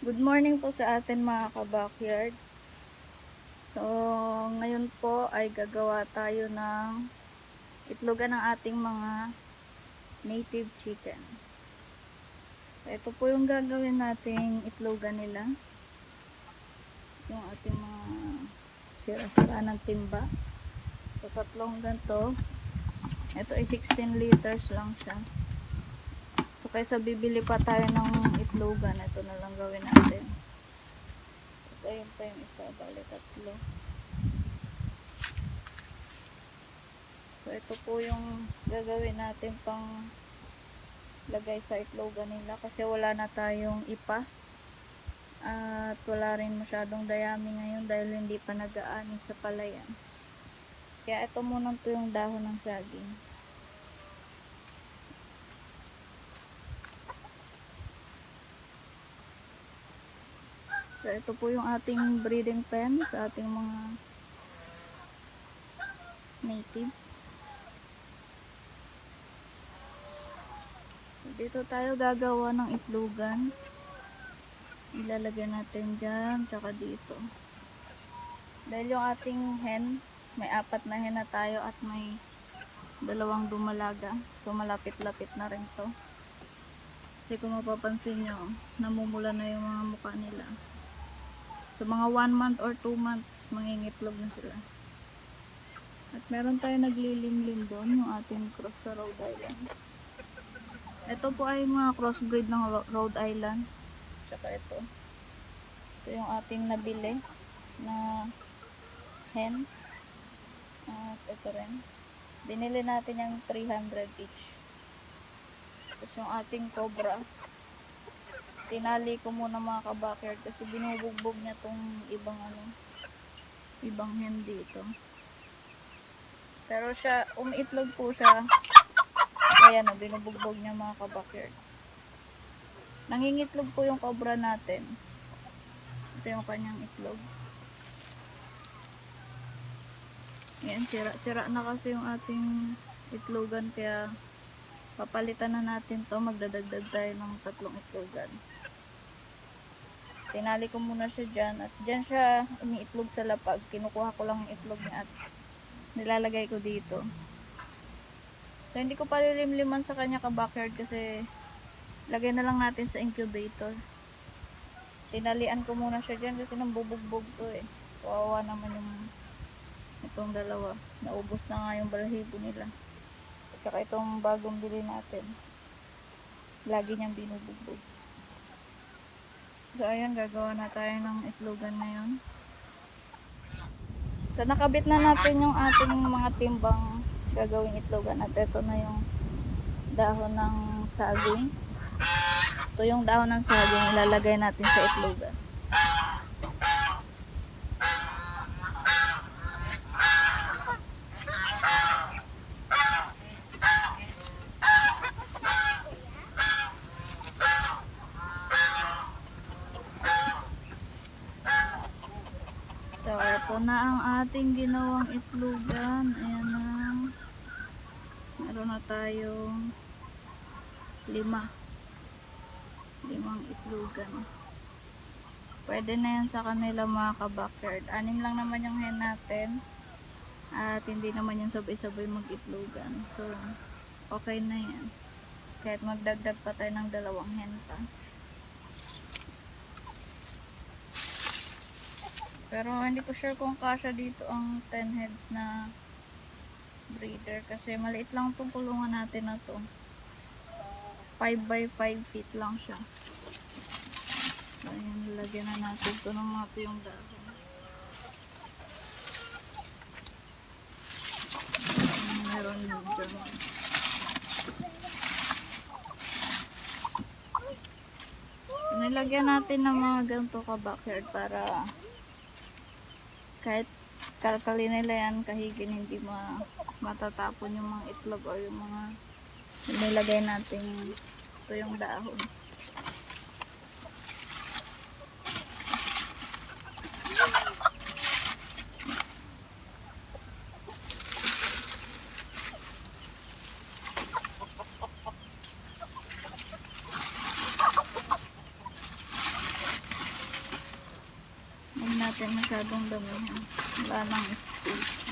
Good morning po sa atin mga ka-backyard. So, ngayon po ay gagawa tayo ng itlogan ng ating mga native chicken. So, ito po yung gagawin nating itlogan nila. Yung ating mga sira-sira ng timba. So, tatlong ganito. Ito ay 16 liters lang siya. So, kaysa bibili pa tayo ng itlogan, ito na lang gawin natin. Ito ayun pa yung isa, bali tatlo. So, ito po yung gagawin natin pang lagay sa itlogan nila kasi wala na tayong ipa at wala rin masyadong dayami ngayon dahil hindi pa nag-aani sa palayan. Kaya ito muna po yung dahon ng saging. So, ito po yung ating breeding pen sa ating mga native. Dito tayo gagawa ng itlogan. Ilalagay natin dyan, tsaka dito. Dahil yung ating hen, may 4 na hen na tayo at may 2 dumalaga. So, malapit-lapit na rin to. Kasi kung mapapansin nyo, namumula na yung mga mukha nila. So, mga 1 month or 2 months, mangingitlog na sila. At meron tayo naglilimlim doon, yung ating cross sa Rhode Island. Ito po ay mga crossbreed ng Rhode Island. Tsaka ito. Ito yung ating nabili na hen. At ito rin. Binili natin yung 300 each. Tapos yung ating cobra. Tinali ko muna mga ka-backyard kasi binubugbog niya tong ibang hen dito. Pero siya, umiitlog po siya. Ayan o, binubugbog niya mga ka-backyard. Nangingitlog po yung cobra natin. Ito yung kanyang itlog. Ayan, sira na kasi yung ating itlogan kaya papalitan na natin to. Magdadagdag tayo ng 3 itlogan. Tinali ko muna siya dyan at dyan siya umiitlog sa lapag. Kinukuha ko lang yung itlog niya at nilalagay ko dito. So, hindi ko pa lilimliman sa kanya ka-backyard kasi lagay na lang natin sa incubator. Tinalian ko muna siya dyan kasi nambubugbog to eh. Kawawa naman yung itong dalawa. Naubos na nga yung balahibo nila. At saka itong bagong bili natin. Lagi niyang binubugbog. So, ayan, gagawa na tayo ng itlogan na yun. So, nakabit na natin yung ating mga timbang gagawing itlogan. At ito na yung dahon ng saging. Ito yung dahon ng saging ilalagay natin sa itlogan. So, ito na ang ating ginawang itlogan. Ayan na. Meron na tayong 5 itlogan. Pwede na yan sa kanila mga ka-backyard. 6 lang naman yung hen natin. At hindi naman yung sabay-sabay mag-itlogan. So, okay na yan. Kahit magdagdag pa tayo ng 2 hen pa. Pero hindi ko sure kung kasya dito ang 10 heads na breeder. Kasi maliit lang itong kulungan natin na to. 5 by 5 feet lang siya. So, ayan, lagyan na natin ito ng mga tuyong dahon. Meron yung dyan. Nilagyan natin ng mga ganito ka-backyard para kahit kalkali nila yan, kahigin hindi matatapon yung mga itlog o yung mga nilagay natin tuyong dahon. natin masyadong damihan. Wala nang space.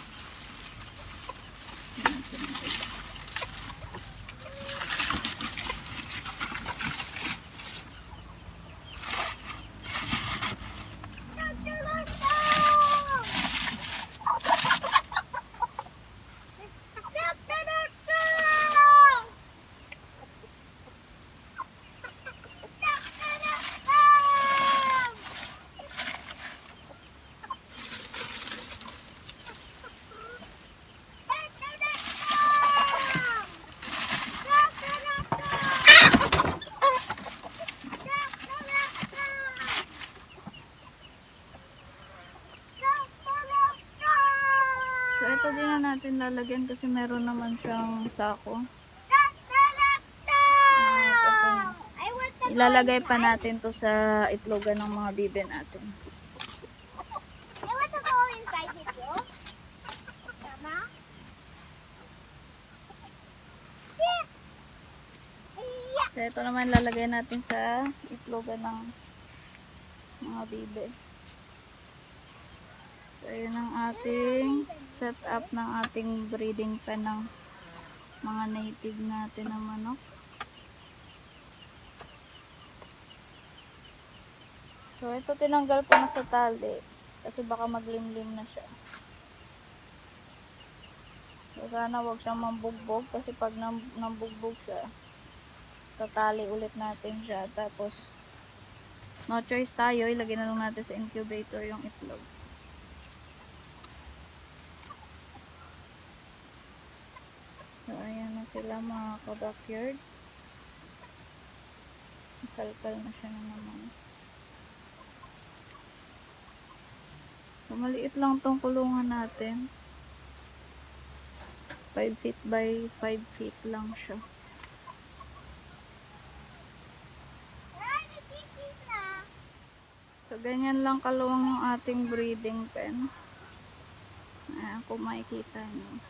So, ito din na natin lalagyan kasi meron naman siyang sako. Ilalagay pa natin to sa itlogan ng mga bibe natin. I want to go inside with you. Mama? Yeah. So, ito naman lalagay natin sa itlogan ng mga bibe. So, yun ang ating setup ng ating breeding pen ng mga native natin na manok. So, ito tinanggal ko na sa tali kasi baka maglimlim na siya. So, sana wag siyang mambugbog kasi pag nambugbog siya, tatali ulit natin siya. Tapos, no choice tayo, ilagay na lang natin sa incubator yung itlog. So, ayan na sila mga ka-backyard. Kalkal na siya na naman. So, maliit lang tong kulungan natin. 5 feet by 5 feet lang siya. So, ganyan lang kaluwang yung ating breeding pen. Ayan, kung makikita nyo.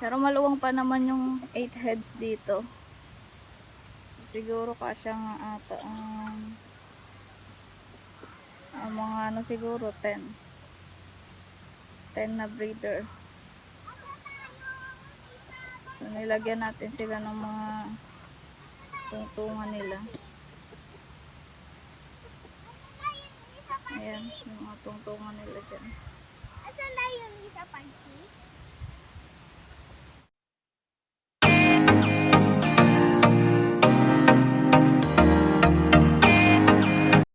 Pero maluwang pa naman yung 8 heads dito. Siguro kasya nga ata ang mga ano siguro 10 na breeder. So, nilagyan natin sila ng mga tungtungan nila. Ayan, yung mga tungtungan nila dyan. Asan na yung